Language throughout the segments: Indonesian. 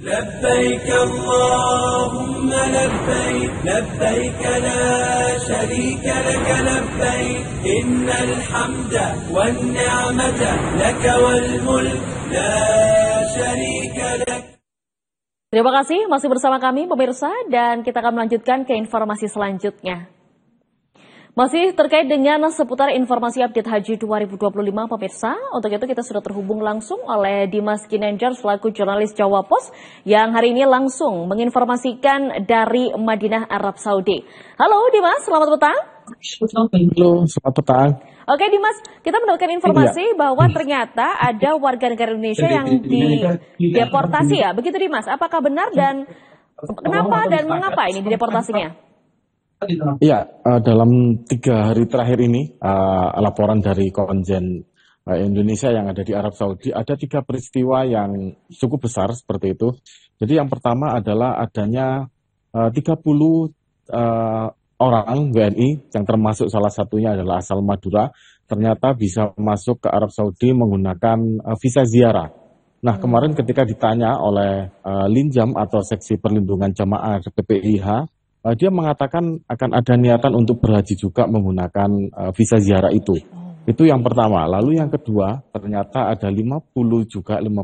لبيك اللهم لبيك لبيك لا شريك لك لبيك إن الحمد والنعمة لك والملك لا شريك لك. Terima kasih masih bersama kami pemirsa, dan kita akan melanjutkan ke informasi selanjutnya. Masih terkait dengan seputar informasi update Haji 2025 pemirsa, untuk itu kita sudah terhubung langsung oleh Dimas Ginanjar selaku jurnalis Jawa Pos yang hari ini langsung menginformasikan dari Madinah, Arab Saudi. Halo Dimas, selamat petang. Halo, selamat petang. Oke Dimas, kita mendapatkan informasi bahwa ternyata ada warga negara Indonesia yang dideportasi ya, begitu Dimas? Apakah benar dan kenapa dan mengapa ini dideportasinya? Iya, dalam 3 hari terakhir ini, laporan dari konjen Indonesia yang ada di Arab Saudi, ada 3 peristiwa yang cukup besar seperti itu. Jadi yang pertama adalah adanya 30 orang WNI, yang termasuk salah satunya adalah asal Madura, ternyata bisa masuk ke Arab Saudi menggunakan visa ziarah. Nah, kemarin ketika ditanya oleh Linjam atau Seksi Perlindungan Jamaah PPIH, dia mengatakan akan ada niatan untuk berhaji juga menggunakan visa ziarah itu. Itu yang pertama. Lalu yang kedua, ternyata ada 50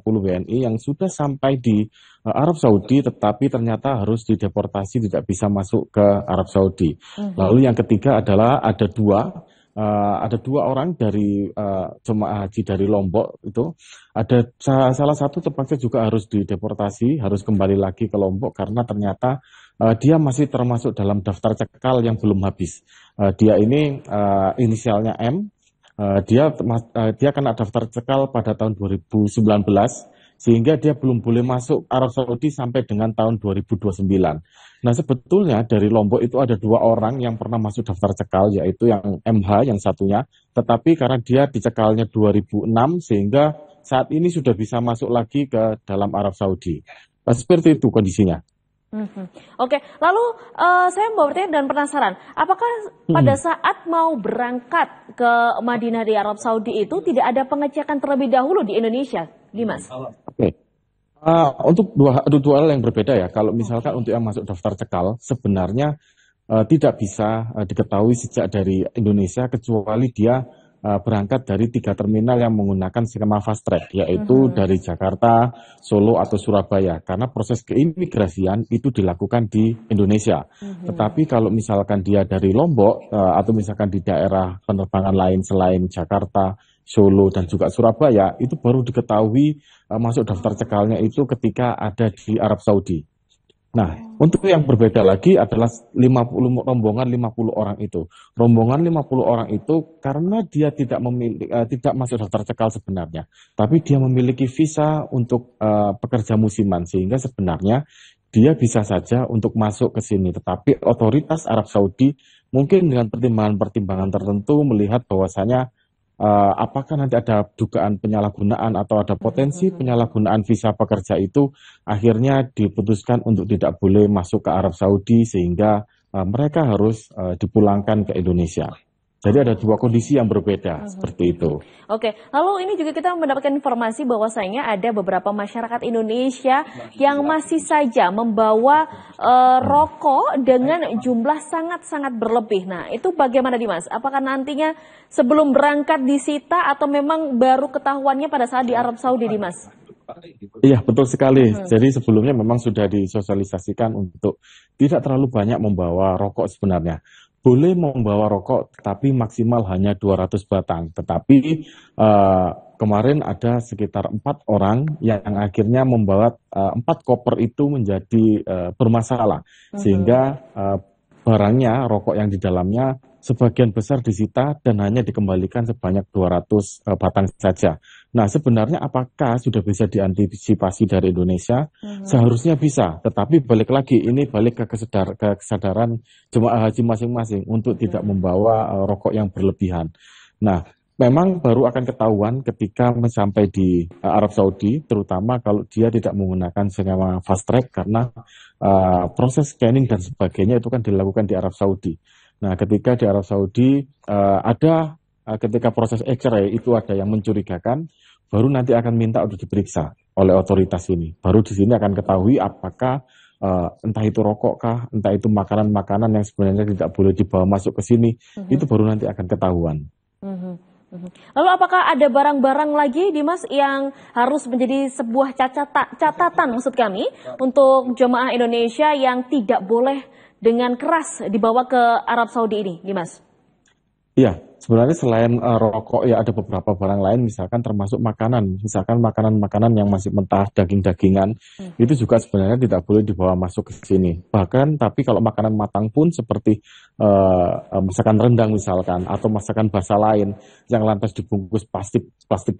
WNI yang sudah sampai di Arab Saudi, tetapi ternyata harus dideportasi, tidak bisa masuk ke Arab Saudi. Lalu yang ketiga adalah ada dua orang dari jemaah haji dari Lombok itu. Ada salah satu terpaksa juga harus dideportasi, harus kembali lagi ke Lombok karena ternyata dia masih termasuk dalam daftar cekal yang belum habis. Dia ini inisialnya M. Dia kena daftar cekal pada tahun 2019, sehingga dia belum boleh masuk Arab Saudi sampai dengan tahun 2029. Nah, sebetulnya dari Lombok itu ada 2 orang yang pernah masuk daftar cekal, yaitu yang MH yang satunya, tetapi karena dia dicekalnya 2006 sehingga saat ini sudah bisa masuk lagi ke dalam Arab Saudi. Seperti itu kondisinya. Oke, lalu saya mau bertanya dan penasaran, apakah pada saat mau berangkat ke Madinah di Arab Saudi itu tidak ada pengecekan terlebih dahulu di Indonesia, Dimas? Oke. Untuk dua hal yang berbeda ya. Kalau misalkan untuk yang masuk daftar cekal, sebenarnya tidak bisa diketahui sejak dari Indonesia kecuali dia berangkat dari 3 terminal yang menggunakan skema fast track, yaitu dari Jakarta, Solo atau Surabaya, karena proses keimigrasian itu dilakukan di Indonesia. Tetapi kalau misalkan dia dari Lombok atau misalkan di daerah penerbangan lain selain Jakarta, Solo dan juga Surabaya, itu baru diketahui masuk daftar cekalnya itu ketika ada di Arab Saudi. Nah, untuk yang berbeda lagi adalah rombongan 50 orang itu. Rombongan 50 orang itu karena dia tidak masuk daftar cekal sebenarnya, tapi dia memiliki visa untuk pekerja musiman, sehingga sebenarnya dia bisa saja untuk masuk ke sini. Tetapi otoritas Arab Saudi mungkin dengan pertimbangan-pertimbangan tertentu melihat bahwasanya apakah nanti ada dugaan penyalahgunaan atau ada potensi penyalahgunaan visa pekerja itu, akhirnya diputuskan untuk tidak boleh masuk ke Arab Saudi sehingga mereka harus dipulangkan ke Indonesia. Jadi ada 2 kondisi yang berbeda seperti itu. Oke, lalu ini juga kita mendapatkan informasi bahwasanya ada beberapa masyarakat Indonesia yang masih saja membawa rokok dengan jumlah sangat-sangat berlebih. Nah, itu bagaimana Dimas? Apakah nantinya sebelum berangkat disita atau memang baru ketahuannya pada saat di Arab Saudi, Dimas? Iya, betul sekali. Jadi sebelumnya memang sudah disosialisasikan untuk tidak terlalu banyak membawa rokok sebenarnya. Boleh membawa rokok, tapi maksimal hanya 200 batang. Tetapi kemarin ada sekitar 4 orang yang akhirnya membawa 4 koper itu menjadi bermasalah. Sehingga barangnya, rokok yang di dalamnya, sebagian besar disita dan hanya dikembalikan sebanyak 200 batang saja. Nah, sebenarnya apakah sudah bisa diantisipasi dari Indonesia? Seharusnya bisa, tetapi balik lagi, ini balik ke kesadaran jemaah haji masing-masing untuk tidak membawa rokok yang berlebihan. Nah, memang baru akan ketahuan ketika sampai di Arab Saudi, terutama kalau dia tidak menggunakan skema fast track karena proses scanning dan sebagainya itu kan dilakukan di Arab Saudi. Nah, ketika di Arab Saudi ketika proses X-ray itu ada yang mencurigakan, baru nanti akan minta untuk diperiksa oleh otoritas ini. Baru di sini akan ketahui apakah entah itu rokok kah, entah itu makanan-makanan yang sebenarnya tidak boleh dibawa masuk ke sini, itu baru nanti akan ketahuan. Lalu apakah ada barang-barang lagi, Dimas, yang harus menjadi sebuah catatan maksud kami untuk jemaah Indonesia yang tidak boleh dengan keras dibawa ke Arab Saudi ini, Dimas? Iya, sebenarnya selain rokok ya ada beberapa barang lain, misalkan termasuk makanan, misalkan makanan-makanan yang masih mentah, daging-dagingan, itu juga sebenarnya tidak boleh dibawa masuk ke sini. Bahkan tapi kalau makanan matang pun seperti masakan rendang misalkan, atau masakan basah lain yang lantas dibungkus plastik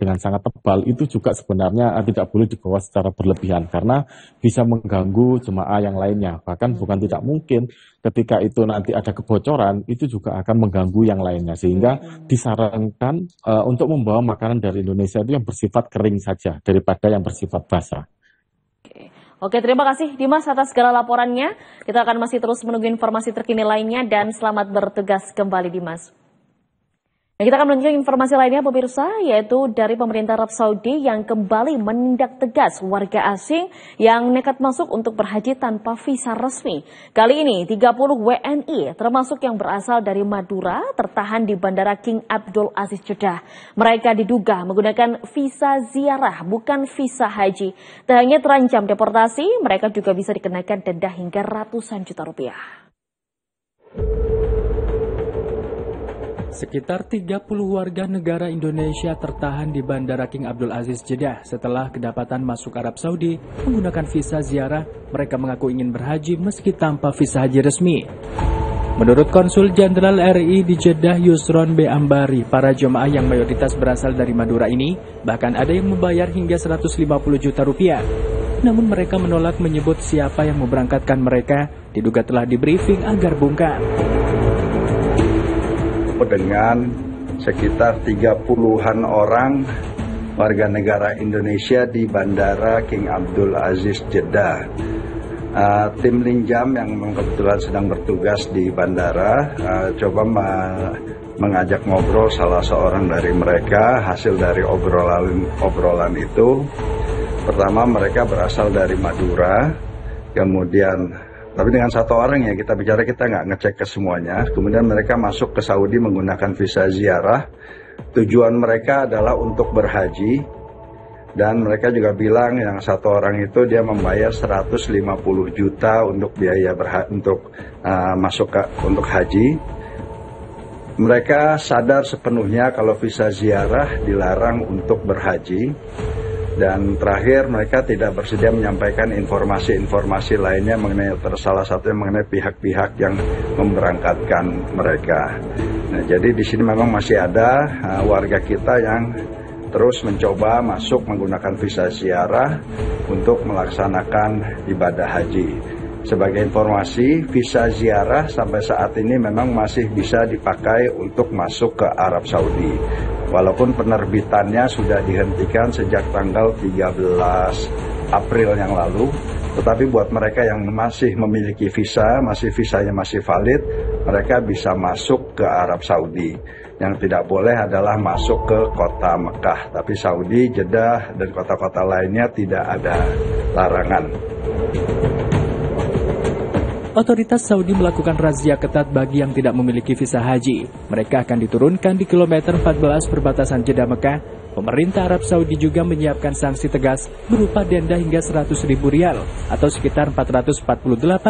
dengan sangat tebal, itu juga sebenarnya tidak boleh dibawa secara berlebihan karena bisa mengganggu jemaah yang lainnya. Bahkan bukan tidak mungkin ketika itu nanti ada kebocoran, itu juga akan mengganggu yang lainnya. Sehingga disarankan untuk membawa makanan dari Indonesia itu yang bersifat kering saja daripada yang bersifat basah. Oke, terima kasih Dimas atas segala laporannya. Kita akan masih terus menunggu informasi terkini lainnya dan selamat bertugas kembali, Dimas. Nah, kita akan melanjutkan informasi lainnya pemirsa, yaitu dari pemerintah Arab Saudi yang kembali menindak tegas warga asing yang nekat masuk untuk berhaji tanpa visa resmi. Kali ini 30 WNI termasuk yang berasal dari Madura tertahan di Bandara King Abdul Aziz Jeddah. Mereka diduga menggunakan visa ziarah bukan visa haji. Tak hanya terancam deportasi, mereka juga bisa dikenakan denda hingga ratusan juta rupiah. Sekitar 30 warga negara Indonesia tertahan di Bandara King Abdul Aziz Jeddah setelah kedapatan masuk Arab Saudi menggunakan visa ziarah. Mereka mengaku ingin berhaji meski tanpa visa haji resmi. Menurut Konsul Jenderal RI di Jeddah Yusron B. Ambari, para jemaah yang mayoritas berasal dari Madura ini bahkan ada yang membayar hingga 150 juta rupiah. Namun mereka menolak menyebut siapa yang memberangkatkan mereka, diduga telah di-briefing agar bungkam. Dengan sekitar 30-an orang warga negara Indonesia di Bandara King Abdul Aziz Jeddah. Tim Linjam yang kebetulan sedang bertugas di bandara coba mengajak ngobrol salah seorang dari mereka. Hasil dari obrolan itu, pertama mereka berasal dari Madura, kemudian tapi dengan satu orang ya kita nggak ngecek ke semuanya. Kemudian mereka masuk ke Saudi menggunakan visa ziarah. Tujuan mereka adalah untuk berhaji. Dan mereka juga bilang yang satu orang itu dia membayar 150 juta untuk biaya untuk haji. Mereka sadar sepenuhnya kalau visa ziarah dilarang untuk berhaji. Dan terakhir mereka tidak bersedia menyampaikan informasi-informasi lainnya mengenai salah satunya mengenai pihak-pihak yang memberangkatkan mereka. Nah, jadi di sini memang masih ada warga kita yang terus mencoba masuk menggunakan visa ziarah untuk melaksanakan ibadah haji. Sebagai informasi, visa ziarah sampai saat ini memang masih bisa dipakai untuk masuk ke Arab Saudi. Walaupun penerbitannya sudah dihentikan sejak tanggal 13 April yang lalu, tetapi buat mereka yang masih memiliki visanya masih valid, mereka bisa masuk ke Arab Saudi. Yang tidak boleh adalah masuk ke kota Mekah, tapi Saudi, Jeddah, dan kota-kota lainnya tidak ada larangan. Otoritas Saudi melakukan razia ketat bagi yang tidak memiliki visa haji. Mereka akan diturunkan di kilometer 14 perbatasan Jeddah Mekah. Pemerintah Arab Saudi juga menyiapkan sanksi tegas berupa denda hingga 100.000 rial atau sekitar 448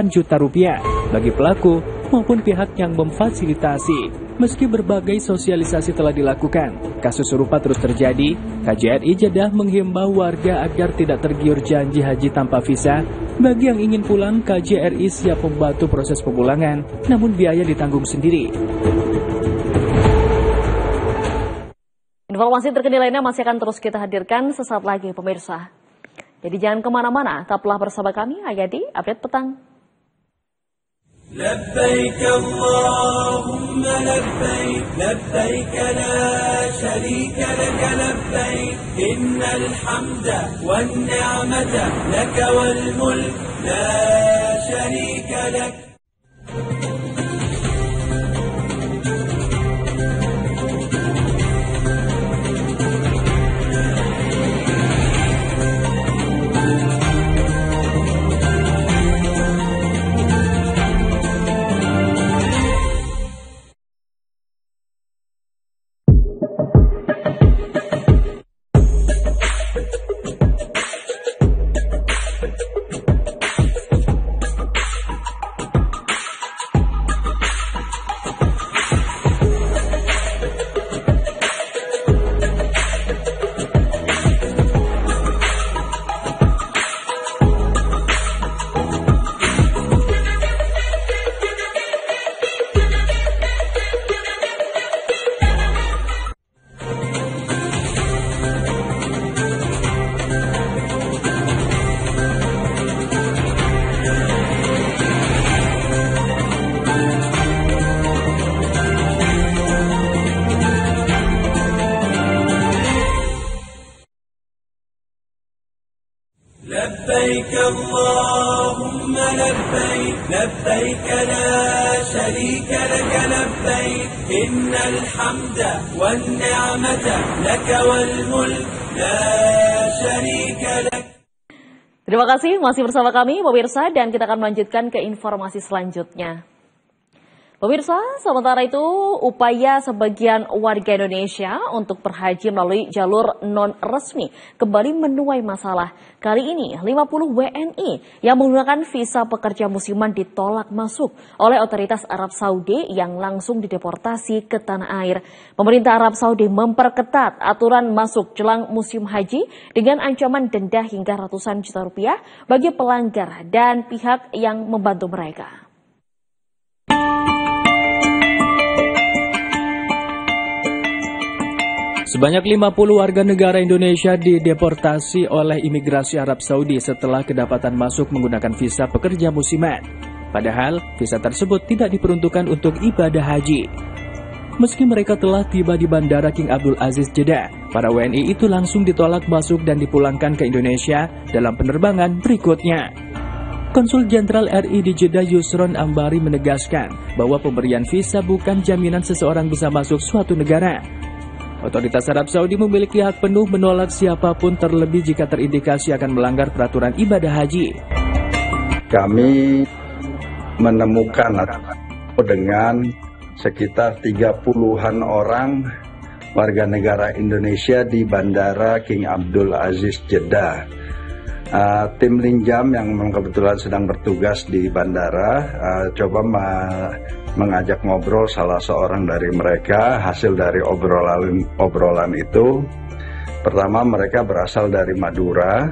juta rupiah bagi pelaku maupun pihak yang memfasilitasi. Meski berbagai sosialisasi telah dilakukan, kasus serupa terus terjadi. KJRI Jeddah menghimbau warga agar tidak tergiur janji haji tanpa visa. Bagi yang ingin pulang, KJRI siap membantu proses pemulangan, namun biaya ditanggung sendiri. Informasi terkini lainnya masih akan terus kita hadirkan sesaat lagi pemirsa. Jadi jangan kemana-mana, tetaplah bersama kami, Hayati, Update Petang. لبيك اللهم لبيك لبيك لا شريك لك لبيك إن الحمد والنعمة لك والملك لا شريك لك. اللهم لبيك لبيك لا شريك لك لبيك إن الحمد والنعمة لك والملك لا شريك لك. Terima kasih masih bersama kami pemirsa dan kita akan melanjutkan ke informasi selanjutnya. Pemirsa, sementara itu upaya sebagian warga Indonesia untuk berhaji melalui jalur non-resmi kembali menuai masalah. Kali ini 50 WNI yang menggunakan visa pekerja musiman ditolak masuk oleh otoritas Arab Saudi yang langsung dideportasi ke tanah air. Pemerintah Arab Saudi memperketat aturan masuk jelang musim haji dengan ancaman denda hingga ratusan juta rupiah bagi pelanggar dan pihak yang membantu mereka. Sebanyak 50 warga negara Indonesia dideportasi oleh imigrasi Arab Saudi setelah kedapatan masuk menggunakan visa pekerja musiman. Padahal, visa tersebut tidak diperuntukkan untuk ibadah haji. Meski mereka telah tiba di Bandara King Abdul Aziz Jeddah, para WNI itu langsung ditolak masuk dan dipulangkan ke Indonesia dalam penerbangan berikutnya. Konsul Jenderal RI di Jeddah Yusron Ambari menegaskan bahwa pemberian visa bukan jaminan seseorang bisa masuk suatu negara. Otoritas Arab Saudi memiliki hak penuh menolak siapapun terlebih jika terindikasi akan melanggar peraturan ibadah haji. Kami menemukan dengan sekitar 30-an orang warga negara Indonesia di Bandara King Abdul Aziz Jeddah. Tim Linjam yang kebetulan sedang bertugas di bandara coba mengajak ngobrol salah seorang dari mereka. Hasil dari obrolan itu, pertama mereka berasal dari Madura,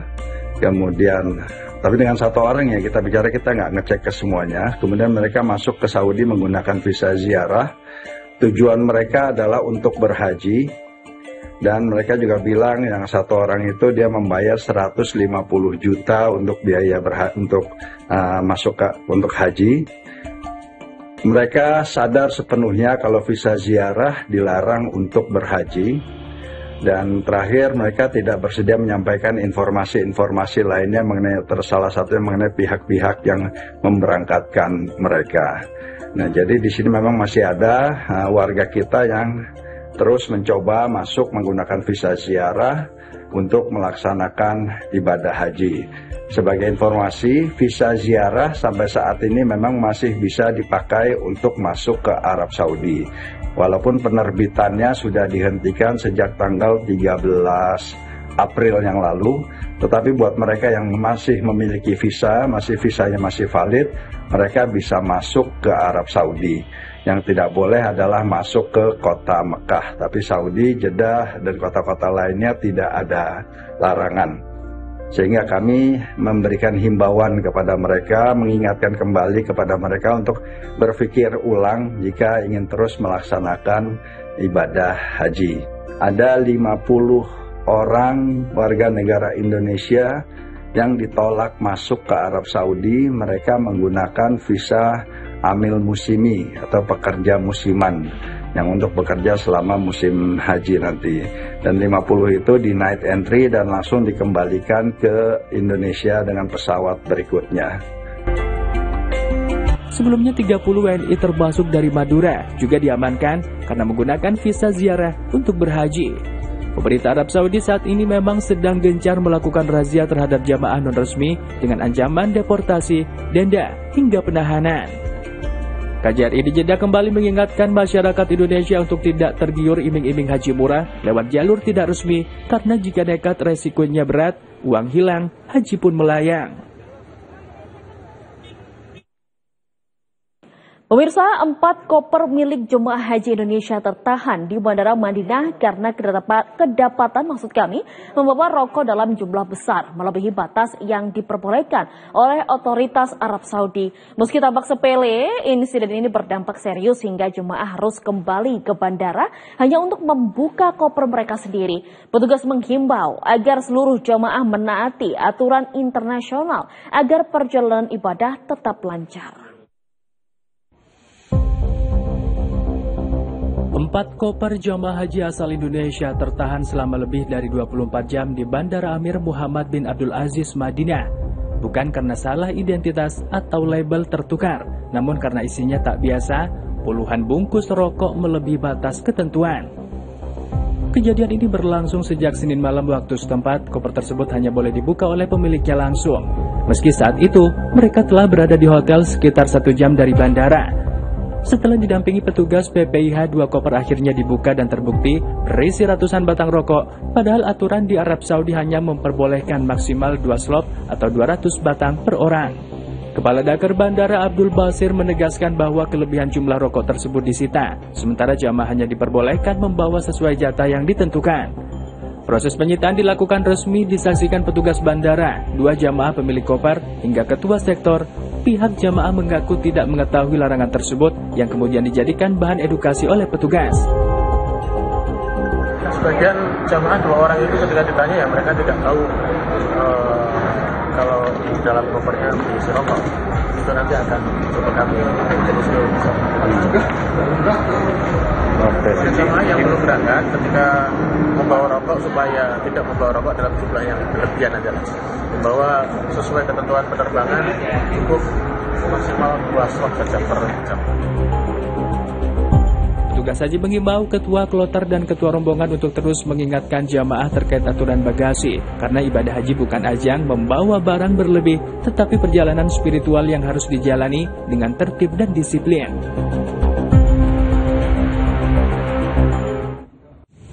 kemudian tapi dengan satu orang ya kita nggak ngecek ke semuanya. Kemudian mereka masuk ke Saudi menggunakan visa ziarah. Tujuan mereka adalah untuk berhaji. Dan mereka juga bilang yang satu orang itu dia membayar 150 juta untuk biaya untuk haji. Mereka sadar sepenuhnya kalau visa ziarah dilarang untuk berhaji. Dan terakhir mereka tidak bersedia menyampaikan informasi-informasi lainnya mengenai salah satunya mengenai pihak-pihak yang memberangkatkan mereka. Nah, jadi di sini memang masih ada warga kita yang terus mencoba masuk menggunakan visa ziarah untuk melaksanakan ibadah haji. Sebagai informasi, visa ziarah sampai saat ini memang masih bisa dipakai untuk masuk ke Arab Saudi. Walaupun penerbitannya sudah dihentikan sejak tanggal 13 April yang lalu, tetapi buat mereka yang masih memiliki visanya masih valid, mereka bisa masuk ke Arab Saudi. Yang tidak boleh adalah masuk ke kota Mekah, tapi Saudi, Jeddah, dan kota-kota lainnya tidak ada larangan. Sehingga kami memberikan himbauan kepada mereka, mengingatkan kembali kepada mereka untuk berpikir ulang jika ingin terus melaksanakan ibadah haji. Ada 50 orang warga negara Indonesia yang ditolak masuk ke Arab Saudi. Mereka menggunakan visa amil musimi atau pekerja musiman yang untuk bekerja selama musim haji nanti. Dan 50 itu di night entry dan langsung dikembalikan ke Indonesia dengan pesawat berikutnya. Sebelumnya 30 WNI termasuk dari Madura juga diamankan karena menggunakan visa ziarah untuk berhaji. Pemerintah Arab Saudi saat ini memang sedang gencar melakukan razia terhadap jamaah non-resmi dengan ancaman deportasi, denda, hingga penahanan. KJRI di Jeddah kembali mengingatkan masyarakat Indonesia untuk tidak tergiur iming-iming haji murah lewat jalur tidak resmi, karena jika nekat resikonya berat, uang hilang, haji pun melayang. Pemirsa, 4 koper milik jemaah haji Indonesia tertahan di Bandara Madinah karena kedapatan membawa rokok dalam jumlah besar melebihi batas yang diperbolehkan oleh otoritas Arab Saudi. Meski tampak sepele, insiden ini berdampak serius hingga jemaah harus kembali ke bandara hanya untuk membuka koper mereka sendiri. Petugas menghimbau agar seluruh jemaah menaati aturan internasional agar perjalanan ibadah tetap lancar. 4 koper jamaah haji asal Indonesia tertahan selama lebih dari 24 jam di Bandara Amir Muhammad bin Abdul Aziz, Madinah. bukan karena salah identitas atau label tertukar, namun karena isinya tak biasa, puluhan bungkus rokok melebihi batas ketentuan. Kejadian ini berlangsung sejak Senin malam waktu setempat. Koper tersebut hanya boleh dibuka oleh pemiliknya langsung. Meski saat itu, mereka telah berada di hotel sekitar 1 jam dari bandara. Setelah didampingi petugas PPIH, 2 koper akhirnya dibuka dan terbukti berisi ratusan batang rokok, padahal aturan di Arab Saudi hanya memperbolehkan maksimal 2 slop atau 200 batang per orang. Kepala Dakar Bandara Abdul Basir menegaskan bahwa kelebihan jumlah rokok tersebut disita, sementara jamaah hanya diperbolehkan membawa sesuai jatah yang ditentukan. Proses penyitaan dilakukan resmi disaksikan petugas bandara, 2 jamaah pemilik koper, hingga ketua sektor. Pihak jamaah mengaku tidak mengetahui larangan tersebut yang kemudian dijadikan bahan edukasi oleh petugas. Sebagian jamaah 2 orang itu ketika ditanya ya mereka tidak tahu kalau di dalam kopernya berisi rokok. Itu nanti akan coba kami terus jamaah yang belum berangkat ketika membawa rokok supaya tidak membawa rokok dalam jumlah yang berlebihan aja. Membawa sesuai ketentuan penerbangan cukup maksimal 2 slot saja per jam. Petugas haji mengimbau ketua kloter dan ketua rombongan untuk terus mengingatkan jamaah terkait aturan bagasi, karena ibadah haji bukan ajang membawa barang berlebih, tetapi perjalanan spiritual yang harus dijalani dengan tertib dan disiplin.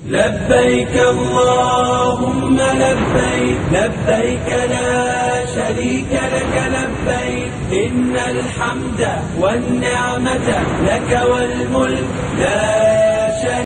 لبيك اللهم لبيك لبيك لا شريك لك لبيك إن الحمد والنعمة لك والملك لا